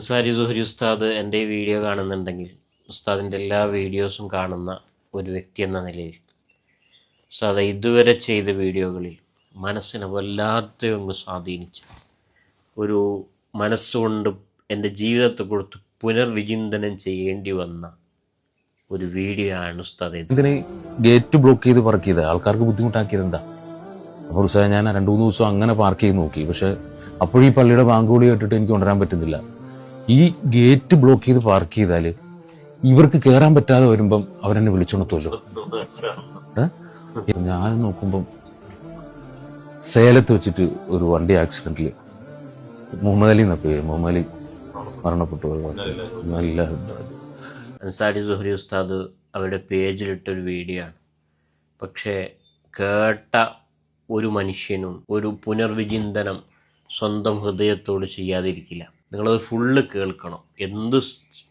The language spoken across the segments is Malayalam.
അൻസാരി സുഹരി ഉസ്താദ് എൻ്റെ ഈ വീഡിയോ കാണുന്നുണ്ടെങ്കിൽ ഉസ്താദിൻ്റെ എല്ലാ വീഡിയോസും കാണുന്ന ഒരു വ്യക്തി എന്ന നിലയിൽ ഉസ്താദ് ഇതുവരെ ചെയ്ത വീഡിയോകളിൽ മനസ്സിനെ വല്ലാത്ത ഒന്ന് സ്വാധീനിച്ച ഒരു മനസ്സുകൊണ്ട് എൻ്റെ ജീവിതത്തെ കൊടുത്ത് പുനർവിചിന്തനം ചെയ്യേണ്ടി വന്ന ഒരു വീഡിയോ ആണ് ഉസ്താദ്. ഇതിന് ഗേറ്റ് ബ്ലോക്ക് ചെയ്ത് പാർക്ക് ചെയ്ത് ആൾക്കാർക്ക് ബുദ്ധിമുട്ടാക്കിയത് എന്താ? അപ്പോൾ ഉസ്താദ് ഞാൻ 2-3 ദിവസം അങ്ങനെ പാർക്ക് ചെയ്ത് നോക്കി. പക്ഷെ അപ്പോഴും ഈ പള്ളിയുടെ ബാങ്കുവിളി കേട്ടിട്ട് എനിക്ക് ഉണരാൻ പറ്റുന്നില്ല. ഈ ഗേറ്റ് ബ്ലോക്ക് ചെയ്ത് പാർക്ക് ചെയ്താല് ഇവർക്ക് കയറാൻ പറ്റാതെ വരുമ്പം അവരെന്നെ വിളിച്ചുണർത്തുമല്ലോ. ഞാൻ നോക്കുമ്പം സേലത്ത് വെച്ചിട്ട് ഒരു വണ്ടി ആക്സിഡന്റില് മുഹമ്മദ് അലി മുഹമ്മദ് അലി മരണപ്പെട്ടു. നല്ല അൻസാരി സുഹരി ഉസ്താദ് അവരുടെ പേജിലിട്ടൊരു വീഡിയോ ആണ്. പക്ഷേ കേട്ട ഒരു മനുഷ്യനും ഒരു പുനർവിചിന്തനം സ്വന്തം ഹൃദയത്തോട് ചെയ്യാതിരിക്കില്ല. നിങ്ങളത് ഫുള്ള് കേൾക്കണം. എന്ത്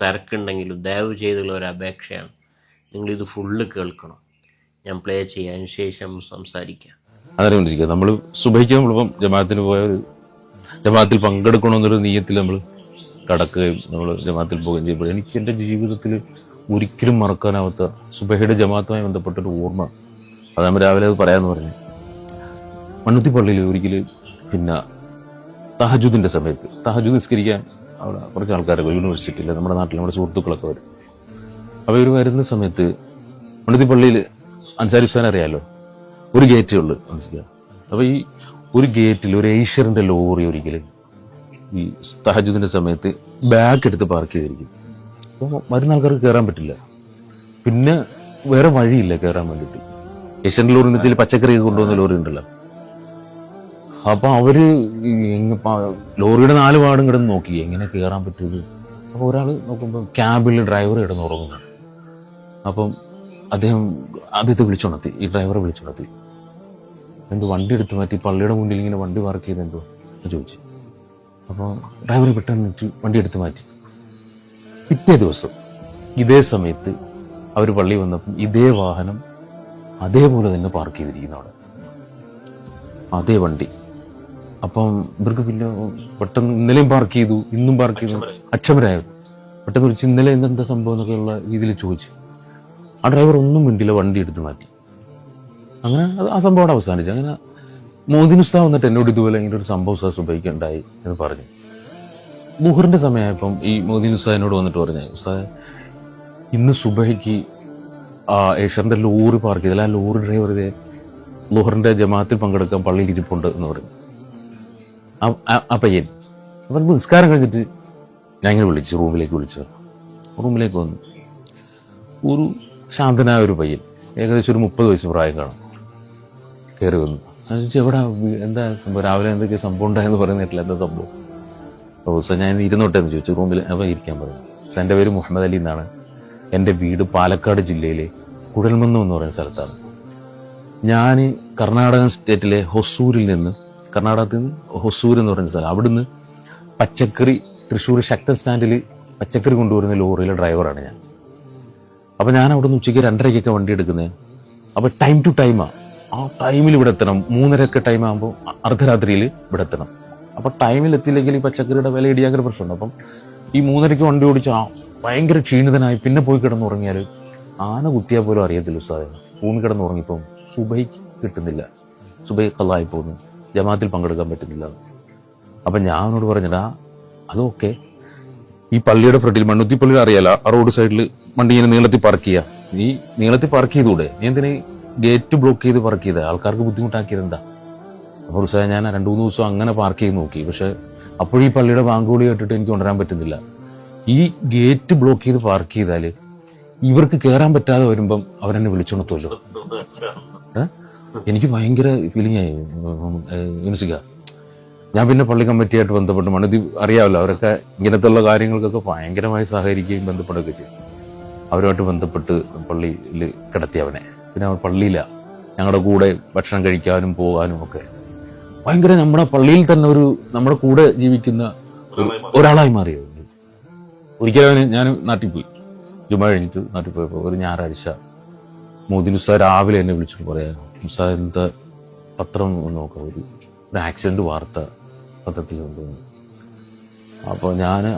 തിരക്കുണ്ടെങ്കിലും ദയവ് ചെയ്തുള്ള ഒരു അപേക്ഷയാണ്, നിങ്ങളിത് ഫുള്ള് കേൾക്കണം. ഞാൻ പ്ലേ ചെയ്യാൻ ശേഷം സംസാരിക്കാം. അതറിയാം. നമ്മൾ സുബഹിക്ക് നമ്മളിപ്പം ജമാഅത്തിന് പോയ ഒരു ജമാഅത്തിൽ പങ്കെടുക്കണമെന്നൊരു നീയത്തിൽ നമ്മൾ കടക്കുകയും നമ്മൾ ജമാഅത്തിൽ പോവുകയും ചെയ്യുമ്പോൾ എനിക്ക് എൻ്റെ ജീവിതത്തിൽ ഒരിക്കലും മറക്കാനാവാത്ത സുബഹയുടെ ജമാഅത്തുമായി ബന്ധപ്പെട്ടൊരു ഓർമ്മ, അത് നമ്മൾ രാവിലെ അത് പറയാമെന്ന് പറഞ്ഞു. മണ്ണുത്തി പള്ളിയിൽ ഒരിക്കലും പിന്നെ തഹജുദിന്റെ സമയത്ത് തഹജുദ് നിസ്കരിക്കാൻ അവിടെ കുറച്ച് ആൾക്കാരൊക്കെ യൂണിവേഴ്സിറ്റിയിൽ നമ്മുടെ നാട്ടിൽ നമ്മുടെ സുഹൃത്തുക്കളൊക്കെ വരും. അപ്പോൾ ഇവർ വരുന്ന സമയത്ത് മണ്ണുത്തി പള്ളിയിൽ അൻസാരി ഉസ്താദിനെ അറിയാമല്ലോ, ഒരു ഗേറ്റേ ഉള്ളു മനസ്സിലാക്കുക. അപ്പോൾ ഈ ഒരു ഗേറ്റിൽ ഒരു ഏഷ്യറിന്റെ ലോറി ഒരിക്കലും ഈ തഹജുദിന്റെ സമയത്ത് ബാഗ് എടുത്ത് പാർക്ക് ചെയ്തിരിക്കും. അപ്പോൾ വരുന്ന ആൾക്കാർക്ക് കയറാൻ പറ്റില്ല. പിന്നെ വേറെ വഴിയില്ല കയറാൻ വേണ്ടിയിട്ട്. ഏഷ്യറിന്റെ ലോറി എന്ന് വെച്ചാൽ പച്ചക്കറിയൊക്കെ കൊണ്ടുവന്ന ലോറി ഉണ്ടല്ലോ. അപ്പൊ അവര് ലോറിയുടെ 4 വാർഡും കിടന്ന് നോക്കി എങ്ങനെ കയറാൻ പറ്റുന്നത്. അപ്പൊ ഒരാൾ നോക്കുമ്പോൾ ക്യാബിൽ ഡ്രൈവർ കിടന്ന് ഉറങ്ങുന്നതാണ്. അപ്പം അദ്ദേഹത്തെ വിളിച്ചുണർത്തി, ഈ ഡ്രൈവറെ വിളിച്ചുണർത്തി. എന്തോ വണ്ടി എടുത്ത് മാറ്റി പള്ളിയുടെ മുന്നിൽ ഇങ്ങനെ വണ്ടി പാർക്ക് ചെയ്ത് എന്തോ ചോദിച്ചു. അപ്പോൾ ഡ്രൈവറെ പെട്ടെന്ന് വണ്ടി എടുത്ത് മാറ്റി. പിറ്റേ ദിവസം ഇതേ സമയത്ത് അവർ പള്ളി വന്നപ്പം ഇതേ വാഹനം അതേപോലെ തന്നെ പാർക്ക് ചെയ്തിരിക്കുന്നു അവിടെ, അതേ വണ്ടി. അപ്പം ഇവർക്ക് പിന്നെ പെട്ടെന്ന് ഇന്നലെയും പാർക്ക് ചെയ്തു, ഇന്നും പാർക്ക് ചെയ്തു, അക്ഷമരായത്. പെട്ടെന്ന് വിളിച്ച് ഇന്നലെ എന്താ സംഭവം എന്നൊക്കെയുള്ള രീതിയിൽ ചോദിച്ചു. ആ ഡ്രൈവർ ഒന്നും മിണ്ടില്ല, വണ്ടി എടുത്ത് മാറ്റി. അങ്ങനെ ആ സംഭവം അവിടെ അവസാനിച്ചു. അങ്ങനെ മോദിൻ ഉസ്താദ് വന്നിട്ട് എന്നോട് ഇതുപോലെ ഇങ്ങനെ ഒരു സംഭവം ഉസ്താദ് സുബഹിക്കുണ്ടായി എന്ന് പറഞ്ഞു. മുഹറിന്റെ സമയമായപ്പം ഈ മോദിൻ ഉസ്താദിനോട് വന്നിട്ട് പറഞ്ഞു, ഉസ്താദ് ഇന്ന് സുബഹിക്ക് ഏഷ്യറിന്റെ ലോറി പാർക്ക് ചെയ്തില്ല, ആ ലോറി ഡ്രൈവർ ഇതേ ലുഹറിന്റെ ജമാഅത്തിൽ പങ്കെടുക്കാൻ പള്ളിയിൽ ഇരിപ്പുണ്ട് എന്ന് പറയും ആ പയ്യൻ. അപ്പം നിസ്കാരം കഴിഞ്ഞിട്ട് ഞാൻ ഇങ്ങനെ വിളിച്ചു, റൂമിലേക്ക് വന്നു. ഒരു ശാന്തനായ ഒരു പയ്യൻ, ഏകദേശം ഒരു 30 വയസ്സ് പ്രായം കാണും, കയറി വന്നു. എവിടെ എന്താ സംഭവം, രാവിലെ എന്തൊക്കെയോ സംഭവം ഉണ്ടായെന്ന് പറയുന്നിട്ടില്ല, എന്താ സംഭവം? അപ്പോൾ സാർ ഞാൻ ഇരുന്നോട്ടെ എന്ന് ചോദിച്ചു റൂമിൽ. അപ്പോൾ ഇരിക്കാൻ പറഞ്ഞു. സാർ എൻ്റെ പേര് മുഹമ്മദ് അലി എന്നാണ്, എൻ്റെ വീട് പാലക്കാട് ജില്ലയിലെ കുഴൽമന്നം എന്ന് പറയുന്ന സ്ഥലത്താണ്. ഞാൻ കർണാടക സ്റ്റേറ്റിലെ ഹൊസൂരിൽ നിന്ന്, കർണാടകത്തിൽ നിന്ന് ഹൊസൂർ എന്ന് പറയുന്ന സ്ഥലം, അവിടുന്ന് പച്ചക്കറി തൃശ്ശൂർ ശക്തൻ സ്റ്റാൻഡിൽ പച്ചക്കറി കൊണ്ടുവരുന്ന ലോറിയിലെ ഡ്രൈവറാണ് ഞാൻ. അപ്പം ഞാൻ അവിടുന്ന് ഉച്ചയ്ക്ക് 2:30 വണ്ടി എടുക്കുന്നത്. അപ്പം ടൈം ടു ടൈമാണ്, ആ ടൈമിൽ ഇവിടെ എത്തണം. 3:30 ടൈം ആകുമ്പോൾ അർദ്ധരാത്രിയിൽ ഇവിടെ എത്തണം. അപ്പം ടൈമിൽ എത്തിയില്ലെങ്കിൽ ഈ പച്ചക്കറിയുടെ വില ഇടിയാക്കുന്ന പ്രശ്നമുണ്ട്. അപ്പം ഈ 3:30 വണ്ടി ഓടിച്ച് ഭയങ്കര ക്ഷീണിതനായി പിന്നെ പോയി കിടന്നുറങ്ങിയാൽ ആന കുത്തിയാൽ പോലും അറിയത്തില്ല ഉസ്താദേ. ഊണ് കിടന്നുറങ്ങിപ്പം സുബഹിക്ക് കിട്ടുന്നില്ല, സുബഹി ഖളായി പോകുന്നു, ജമാഅത്തിൽ പങ്കെടുക്കാൻ പറ്റുന്നില്ല. അപ്പം ഞാൻ അവനോട് പറഞ്ഞടാ അതൊക്കെ ഈ പള്ളിയുടെ ഫ്രണ്ടിൽ മണ്ണുത്തി പള്ളിയിൽ അറിയാലോ, ആ റോഡ് സൈഡിൽ വണ്ടി ഇങ്ങനെ നീളത്തിൽ പാർക്ക് ചെയ്യുക. നീ നീളത്തിൽ പാർക്ക് ചെയ്തുകൂടെ? നീ എന്തിനാ ഗേറ്റ് ബ്ലോക്ക് ചെയ്ത് പാർക്ക് ചെയ്തത്? ആൾക്കാർക്ക് ബുദ്ധിമുട്ടാക്കിയത് എന്താ? അപ്പോൾ ഉസ്താദ് ഞാൻ 2-3 ദിവസം അങ്ങനെ പാർക്ക് ചെയ്ത് നോക്കി. പക്ഷെ അപ്പോഴും ഈ പള്ളിയുടെ ബാങ്കുവിളി കേട്ടിട്ട് എനിക്ക് ഉണരാൻ പറ്റുന്നില്ല. ഈ ഗേറ്റ് ബ്ലോക്ക് ചെയ്ത് പാർക്ക് ചെയ്താല് ഇവർക്ക് കയറാൻ പറ്റാതെ വരുമ്പം അവരെന്നെ വിളിച്ചുണർത്തുമല്ലോ. എനിക്ക് ഭയങ്കര ഫീലിംഗ് ആയി യൂനിസിക്ക. ഞാൻ പിന്നെ പള്ളി കമ്മിറ്റിയായിട്ട് ബന്ധപ്പെട്ട് മണ്ണുത്തി അറിയാമല്ലോ, അവരൊക്കെ ഇങ്ങനത്തെ ഉള്ള കാര്യങ്ങൾക്കൊക്കെ ഭയങ്കരമായി സഹകരിക്കുകയും ബന്ധപ്പെടുകയൊക്കെ ചെയ്യും. അവരുമായിട്ട് ബന്ധപ്പെട്ട് പള്ളിയിൽ കിടത്തി അവനെ. പിന്നെ അവൻ പള്ളിയില്ല, ഞങ്ങളുടെ കൂടെ ഭക്ഷണം കഴിക്കാനും പോകാനും ഒക്കെ ഭയങ്കര നമ്മുടെ പള്ളിയിൽ തന്നെ ഒരു നമ്മുടെ കൂടെ ജീവിക്കുന്ന ഒരാളായി മാറിയത്. ഒരിക്കലും ഞാൻ നാട്ടിൽ പോയി, ജുമാ കഴിഞ്ഞിട്ട് നാട്ടിൽ പോയപ്പോൾ ഒരു ഞായറാഴ്ച മോദിൻ ഉസ്താദ് രാവിലെ എന്നെ വിളിച്ചിട്ട് പറയാം, ഉസ്താദ് എന്താ പത്രം നോക്കാം, ഒരു ആക്സിഡന്റ് വാർത്ത പത്രത്തിൽ കൊണ്ടുവന്നു. അപ്പോൾ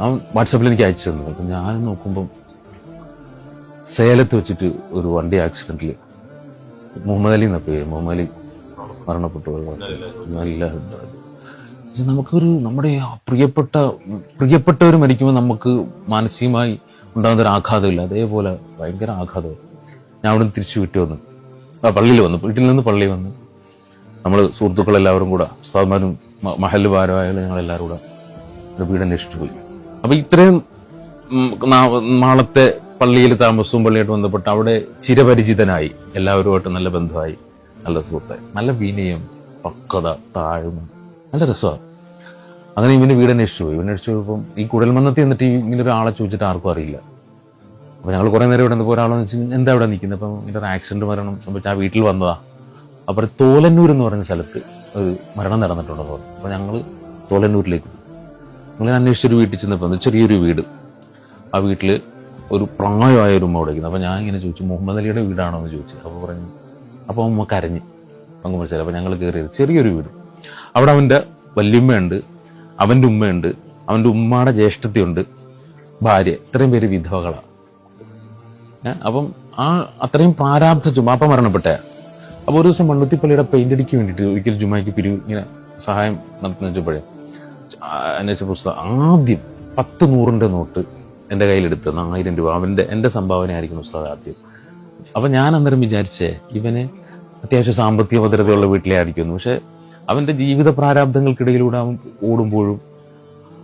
അവൻ വാട്സാപ്പിൽ എനിക്ക് അയച്ചു തന്നു. അപ്പം ഞാൻ നോക്കുമ്പം സേലത്ത് വെച്ചിട്ട് ഒരു വണ്ടി ആക്സിഡന്റിൽ മുഹമ്മദ് അലി എന്ന പേര്, മുഹമ്മദ് അലി മരണപ്പെട്ടു. നല്ല നമുക്കൊരു നമ്മുടെ പ്രിയപ്പെട്ടവർ മരിക്കുമ്പോൾ നമുക്ക് മാനസികമായി ഉണ്ടാകുന്ന ഒരു ആഘാതമില്ല, അതേപോലെ ഭയങ്കര ആഘാതം. ഞാൻ അവിടെ നിന്ന് തിരിച്ചു വീട്ടിൽ വന്നു, പള്ളിയിൽ വന്നു, വീട്ടിൽ നിന്ന് പള്ളിയിൽ വന്ന് നമ്മൾ സുഹൃത്തുക്കളെല്ലാവരും കൂടെ, ഉസ്താദ്മാരും മഹല്ല് ഭാരവാഹികളും ഞങ്ങളെല്ലാവരും കൂടെ ഒരു വീട് അന്വേഷിച്ചു പോയി. അപ്പൊ ഇത്രയും നാളത്തെ പള്ളിയിൽ താമസവും പള്ളിയായിട്ട് ബന്ധപ്പെട്ട് അവിടെ ചിരപരിചിതനായി, എല്ലാവരുമായിട്ട് നല്ല ബന്ധമായി, നല്ല സുഹൃത്തായി, നല്ല വിനയം, പക്വത, താഴ്മ, നല്ല രസമാണ്. അങ്ങനെ ഇവന് വീട് അന്വേഷിച്ചു പോയി. അന്വേഷിച്ചു പോയപ്പം ഈ കുഴൽമന്നത്തിൽ എന്നിട്ട് ഇങ്ങനെ ഒരാളെ ചോദിച്ചിട്ട് ആർക്കും അറിയില്ല. അപ്പൊ ഞങ്ങൾ കുറെ നേരം ഇവിടെ നിന്നപ്പോൾ ഒരാളെന്ന് വെച്ചാൽ എന്താ ഇവിടെ നിൽക്കുന്നത്, അപ്പം ഇങ്ങനെ ഒരു ആക്സിഡന്റ് മരണം സംഭവിച്ച ആ വീട്ടിൽ വന്നതാ. അപ്പോൾ തോലന്നൂർ എന്ന് പറഞ്ഞ സ്ഥലത്ത് ഒരു മരണം നടന്നിട്ടുണ്ടെന്ന് പറഞ്ഞു. അപ്പൊ ഞങ്ങൾ തോലന്നൂരിലേക്ക് പോയി. ഞങ്ങൾ അന്വേഷിച്ചൊരു വീട്ടിൽ ചെന്നപ്പോൾ ചെറിയൊരു വീട്, ആ വീട്ടിൽ ഒരു പ്രായമായ ഒരു ഉമ്മ വിളിക്കുന്നത്. അപ്പൊ ഞാൻ ഇങ്ങനെ ചോദിച്ചു, മുഹമ്മദ് അലിയുടെ വീടാണോ എന്ന് ചോദിച്ചു. അപ്പോൾ പറഞ്ഞു, അപ്പോൾ ഉമ്മ കരഞ്ഞ് അങ്ങ് മനസ്സിലായി. അപ്പൊ ഞങ്ങൾ കയറിയത് ചെറിയൊരു വീട്, അവിടെ അവന്റെ വല്യമ്മയുണ്ട്, അവന്റെ ഉമ്മയുണ്ട്, അവന്റെ ഉമ്മയുടെ ജ്യേഷ്ഠതയുണ്ട്, ഭാര്യ, ഇത്രയും പേര് വിധവകളാണ്. അപ്പം അത്രയും പ്രാരാബ്ധ ജുമാപ്പ മരണപ്പെട്ട. അപ്പൊ ഒരു ദിവസം മണ്ണുത്തിപ്പള്ളിയുടെ പെയിന്റ് അടിക്ക് വേണ്ടിയിട്ട് ഒരിക്കൽ ജുമായ്ക്ക് ഇങ്ങനെ സഹായം നടത്തുന്ന വെച്ചപ്പോഴേ എന്നുവെച്ച പുസ്തകം ആദ്യം 10 നോട്ട് എൻ്റെ കയ്യിലെടുത്ത് 1000 രൂപ എൻ്റെ സംഭാവന ആയിരിക്കും ഉസ്താദ് ആദ്യം. അപ്പൊ ഞാൻ അന്നേരം വിചാരിച്ചേ ഇവന് അത്യാവശ്യം സാമ്പത്തിക ഭദ്രതയുള്ള വീട്ടിലെ ആയിരിക്കുന്നു. പക്ഷെ അവന്റെ ജീവിത പ്രാരാബ്ദങ്ങൾക്കിടയിലൂടെ അവൻ ഓടുമ്പോഴും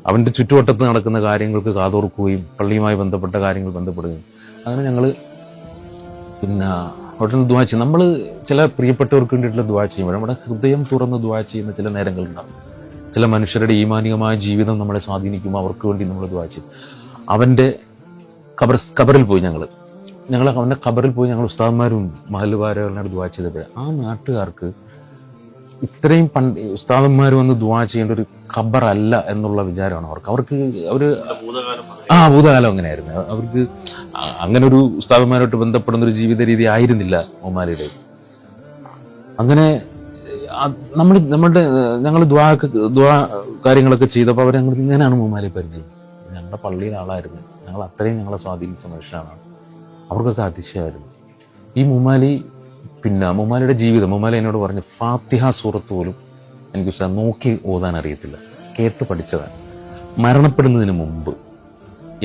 അവന്റെ ചുറ്റുവട്ടത്ത് നടക്കുന്ന കാര്യങ്ങൾക്ക് കാതോർക്കുകയും പള്ളിയുമായി ബന്ധപ്പെട്ട കാര്യങ്ങൾ ബന്ധപ്പെടുകയും, അങ്ങനെ ഞങ്ങള് പിന്നെ അവിടെ ദുആ ചെയ്യും. നമ്മൾ ചില പ്രിയപ്പെട്ടവർക്ക് വേണ്ടിയിട്ടുള്ള ദുആ ചെയ്യുമ്പോൾ നമ്മുടെ ഹൃദയം തുറന്ന് ദുആ ചെയ്യുന്ന ചില നേരങ്ങളുണ്ടാകും. ചില മനുഷ്യരുടെ ഈമാനികമായ ജീവിതം നമ്മളെ സ്വാധീനിക്കുമ്പോൾ അവർക്ക് വേണ്ടി നമ്മൾ ദുആ ചെയ്യും. അവന്റെ ഖബറിൽ പോയി ഞങ്ങൾ അവന്റെ ഖബറിൽ പോയി ഞങ്ങൾ ഉസ്താദ്മാരും മഹല്ല് ഭാരവാഹികളോട് ദുആ ചെയ്തപ്പോൾ ആ നാട്ടുകാർക്ക് ഇത്രയും ഉസ്താദന്മാർ വന്ന് ദുആ ചെയ്യേണ്ട ഒരു ഖബറല്ല എന്നുള്ള വിചാരമാണ് അവർക്ക് ഭൂതകാലം അങ്ങനെയായിരുന്നു. അവർക്ക് അങ്ങനെ ഒരു ഉസ്താദന്മാരോട്ട് ബന്ധപ്പെടുന്ന ഒരു ജീവിത രീതി ആയിരുന്നില്ല ഉമ്മാലിയുടെ. അങ്ങനെ ഞങ്ങൾ ദുആ കാര്യങ്ങളൊക്കെ ചെയ്തപ്പോൾ അവർ ഞങ്ങൾ ഇങ്ങനെയാണ് ഉമ്മാലിയെ പരിചയം. ഞങ്ങളുടെ പള്ളിയിലെ ആളായിരുന്നു, ഞങ്ങൾ അത്രയും ഞങ്ങളെ സ്വാധീനിച്ച മനുഷ്യനാണ്. അവർക്കൊക്കെ അതിശയമായിരുന്നു ഈ മുമ്മാലിയുടെ ജീവിതം. മുമ്മാലി എന്നോട് പറഞ്ഞു, ഫാത്തിഹ സൂറത്ത് പോലും എനിക്ക് നോക്കി ഓതാൻ അറിയത്തില്ല, കേട്ട് പഠിച്ചതാണ്. മരണപ്പെടുന്നതിന് മുമ്പ്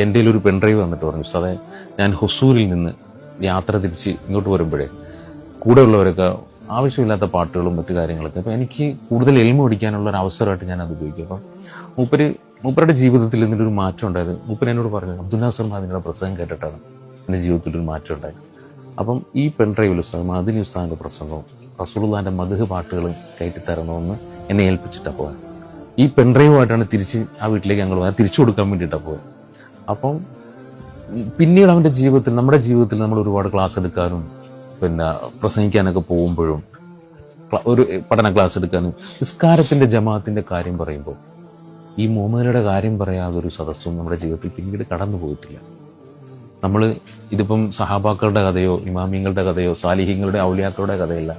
എൻ്റെ ഒരു പെൺഡ്രൈവ് വന്നിട്ട് പറഞ്ഞു, ഉസ്താദേ ഞാൻ ഹൊസൂരിൽ നിന്ന് യാത്ര തിരിച്ച് ഇങ്ങോട്ട് വരുമ്പോഴേ കൂടെയുള്ളവരൊക്കെ ആവശ്യമില്ലാത്ത പാട്ടുകളും മറ്റു കാര്യങ്ങളൊക്കെ, അപ്പം എനിക്ക് കൂടുതൽ എൽമ പഠിക്കാനുള്ള ഒരു അവസരമായിട്ട് ഞാൻ അത് ഉപയോഗിക്കും. അപ്പം മൂപ്പരുടെ ജീവിതത്തിൽ ഇതിനൊരു മാറ്റം ഉണ്ടായത്. മൂപ്പര് എന്നോട് പറഞ്ഞു, അബ്ദുൽ നാസർ മദനിയുടെ പ്രസംഗം കേട്ടിട്ടാണ് എൻ്റെ ജീവിതത്തിലൊരു മാറ്റം ഉണ്ടായത്. അപ്പം ഈ പെൺഡ്രൈവിൽ ഉസ്താദ് മദനി ഉസ്താദിന്റെ പ്രസംഗവും റസൂലുള്ളാഹിന്റെ മദ്ഹ് പാട്ടുകളും കയറ്റിത്തരണമെന്ന് എന്നെ ഏൽപ്പിച്ചിട്ടാണ് പോകാൻ. ഈ പെൺഡ്രൈവുമായിട്ടാണ് തിരിച്ച് ആ വീട്ടിലേക്ക് ഞങ്ങൾ തിരിച്ചു കൊടുക്കാൻ വേണ്ടിയിട്ടാണ് പോയത്. അപ്പം പിന്നീട് നമ്മുടെ ജീവിതത്തിൽ നമ്മൾ ഒരുപാട് ക്ലാസ് എടുക്കാനും പിന്നെ പ്രസംഗിക്കാനൊക്കെ പോകുമ്പോഴും ഒരു പഠന ക്ലാസ് എടുക്കാനും നിസ്കാരത്തിന്റെ ജമാഅത്തിന്റെ കാര്യം പറയുമ്പോൾ ഈ മുഹമ്മദിയുടെ കാര്യം പറയാതെ ഒരു സദസ്സും നമ്മുടെ ജീവിതത്തിൽ പിന്നീട് കടന്നു പോയിട്ടില്ല. നമ്മൾ ഇതിപ്പം സഹാബാക്കളുടെ കഥയോ ഇമാമിങ്ങളുടെ കഥയോ സാലിഹ്യങ്ങളുടെ ഔലിയാക്കളുടെ കഥയല്ല,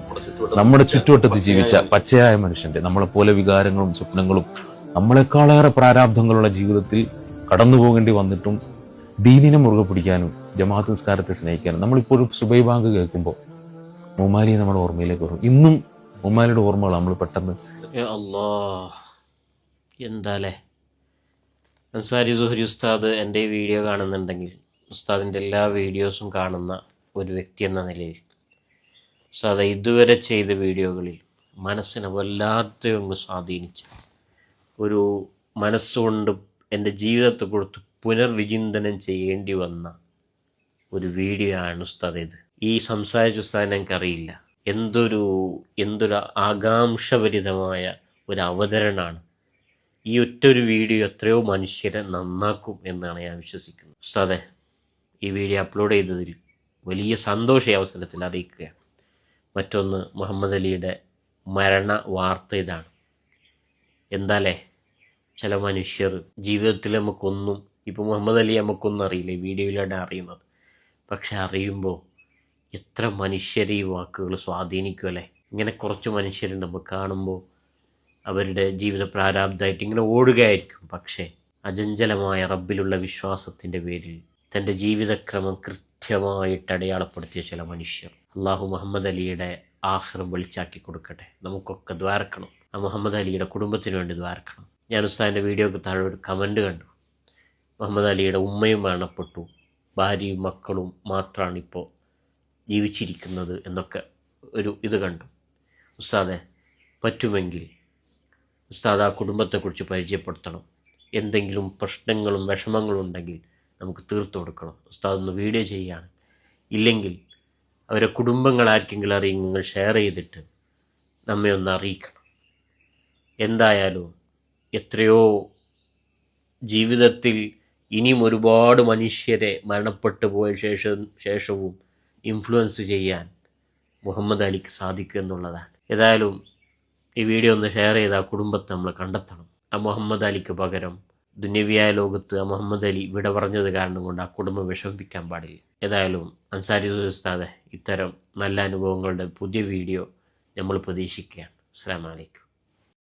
നമ്മുടെ ചുറ്റുവട്ടത്ത് ജീവിച്ച പച്ചയായ മനുഷ്യന്റെ, നമ്മളെപ്പോലെ വികാരങ്ങളും സ്വപ്നങ്ങളും നമ്മളെക്കാളേറെ പ്രാരാബ്ധങ്ങളുള്ള ജീവിതത്തിൽ കടന്നു പോകേണ്ടി വന്നിട്ടും ദീനിനെ മുറുകെ പിടിക്കാനും ജമാഅത്ത് നിസ്കാരത്തെ സ്നേഹിക്കാനും നമ്മളിപ്പോൾ ഒരു സുബൈ ബാങ്ക് കേൾക്കുമ്പോൾ മുമ്മാലി നമ്മുടെ ഓർമ്മയിലേക്ക് വരും. ഇന്നും മുമ്മാലിയുടെ ഓർമ്മകൾ നമ്മൾ പെട്ടെന്ന് എന്താലേ. അൻസാരി സുഹരി ഉസ്താദ് എൻ്റെ ഈ വീഡിയോ കാണുന്നുണ്ടെങ്കിൽ ഉസ്താദിൻ്റെ എല്ലാ വീഡിയോസും കാണുന്ന ഒരു വ്യക്തി എന്ന നിലയിൽ ഉസ്താദ് ഇതുവരെ ചെയ്ത വീഡിയോകളിൽ മനസ്സിനെ വല്ലാത്ത ഒന്ന് സ്വാധീനിച്ച ഒരു മനസ്സുകൊണ്ട് എൻ്റെ ജീവിതത്തെ കൊടുത്ത് പുനർവിചിന്തനം ചെയ്യേണ്ടി വന്ന ഒരു വീഡിയോ ആണ് ഉസ്താദ് ഇത്. ഈ സംസാരിച്ച ഉസ്താദിനെ എനിക്കറിയില്ല, എന്തൊരു ആകാംക്ഷഭരിതമായ ഒരു അവതരണമാണ്. ഈ ഒറ്റൊരു വീഡിയോ എത്രയോ മനുഷ്യരെ നന്നാക്കും എന്നാണ് ഞാൻ വിശ്വസിക്കുന്നത്. ഉസ്താദെ, ഈ വീഡിയോ അപ്ലോഡ് ചെയ്തതിൽ വലിയ സന്തോഷം ഈ അവസരത്തിൽ അറിയിക്കുകയാണ്. മറ്റൊന്ന്, മുഹമ്മദ് അലിയുടെ മരണ വാർത്ത ഇതാണ്. എന്താലേ, ചില മനുഷ്യർ ജീവിതത്തിൽ നമുക്കൊന്നും, ഇപ്പോൾ മുഹമ്മദ് അലി നമുക്കൊന്നും അറിയില്ല, ഈ വീഡിയോയിലാണ് അറിയുന്നത്. പക്ഷെ അറിയുമ്പോൾ എത്ര മനുഷ്യരെ ഈ വാക്കുകൾ സ്വാധീനിക്കുമല്ലേ. ഇങ്ങനെ കുറച്ച് മനുഷ്യരുണ്ട്, നമുക്ക് കാണുമ്പോൾ അവരുടെ ജീവിത പ്രാരാബ്ധമായിട്ട് ഇങ്ങനെ ഓടുകയായിരിക്കും. പക്ഷേ അചഞ്ചലമായ റബ്ബിലുള്ള വിശ്വാസത്തിൻ്റെ പേരിൽ തൻ്റെ ജീവിതക്രമം കൃത്യമായിട്ട് അടയാളപ്പെടുത്തിയ ചില മനുഷ്യർ. അള്ളാഹു മുഹമ്മദ് അലിയുടെ ആഖിറം വെളിച്ചാക്കി കൊടുക്കട്ടെ. നമുക്കൊക്കെ ദ്വാരക്കണം. ആ മുഹമ്മദ് അലിയുടെ കുടുംബത്തിന് വേണ്ടി ദ്വാരക്കണം. ഞാൻ ഉസ്താദിൻ്റെ വീഡിയോക്ക് താഴെ ഒരു കമൻറ്റ് കണ്ടു. മുഹമ്മദ് അലിയുടെ ഉമ്മയും മരണപ്പെട്ടു, ഭാര്യയും മക്കളും മാത്രമാണ് ഇപ്പോൾ ജീവിച്ചിരിക്കുന്നത് എന്നൊക്കെ ഒരു ഇത് കണ്ടു. ഉസ്താദെ, പറ്റുമെങ്കിൽ ഉസ്താദ് ആ കുടുംബത്തെക്കുറിച്ച് പരിചയപ്പെടുത്തണം. എന്തെങ്കിലും പ്രശ്നങ്ങളും വിഷമങ്ങളും ഉണ്ടെങ്കിൽ നമുക്ക് തീർത്തു കൊടുക്കണം. ഉസ്താദ് ഒന്ന് വീഡിയോ ചെയ്യുകയാണ്. ഇല്ലെങ്കിൽ അവരെ കുടുംബങ്ങളാർക്കെങ്കിലും അറിയും, നിങ്ങൾ ഷെയർ ചെയ്തിട്ട് നമ്മെ ഒന്ന് അറിയിക്കണം. എന്തായാലും എത്രയോ ജീവിതത്തിൽ ഇനിയും ഒരുപാട് മനുഷ്യരെ മരണപ്പെട്ടു പോയ ശേഷവും ഇൻഫ്ലുവൻസ് ചെയ്യാൻ മുഹമ്മദ് അലിക്ക് സാധിക്കും എന്നുള്ളതാണ്. ഏതായാലും ഈ വീഡിയോ ഒന്ന് ഷെയർ ചെയ്ത് ആ കുടുംബത്തെ നമ്മൾ കണ്ടെത്തണം. ആ മുഹമ്മദ് അലിക്ക് പകരം ദുന്യവിയായ ലോകത്ത് ആ മുഹമ്മദ് അലി വിട പറഞ്ഞത് കാരണം കൊണ്ട് ആ കുടുംബം വിഷമിപ്പിക്കാൻ പാടില്ല. ഏതായാലും അൻസാരി ഉസ്താദെ, ഇത്തരം നല്ല അനുഭവങ്ങളുടെ പുതിയ വീഡിയോ നമ്മൾ പ്രതീക്ഷിക്കുകയാണ്. അസ്സലാമു അലൈക്കും.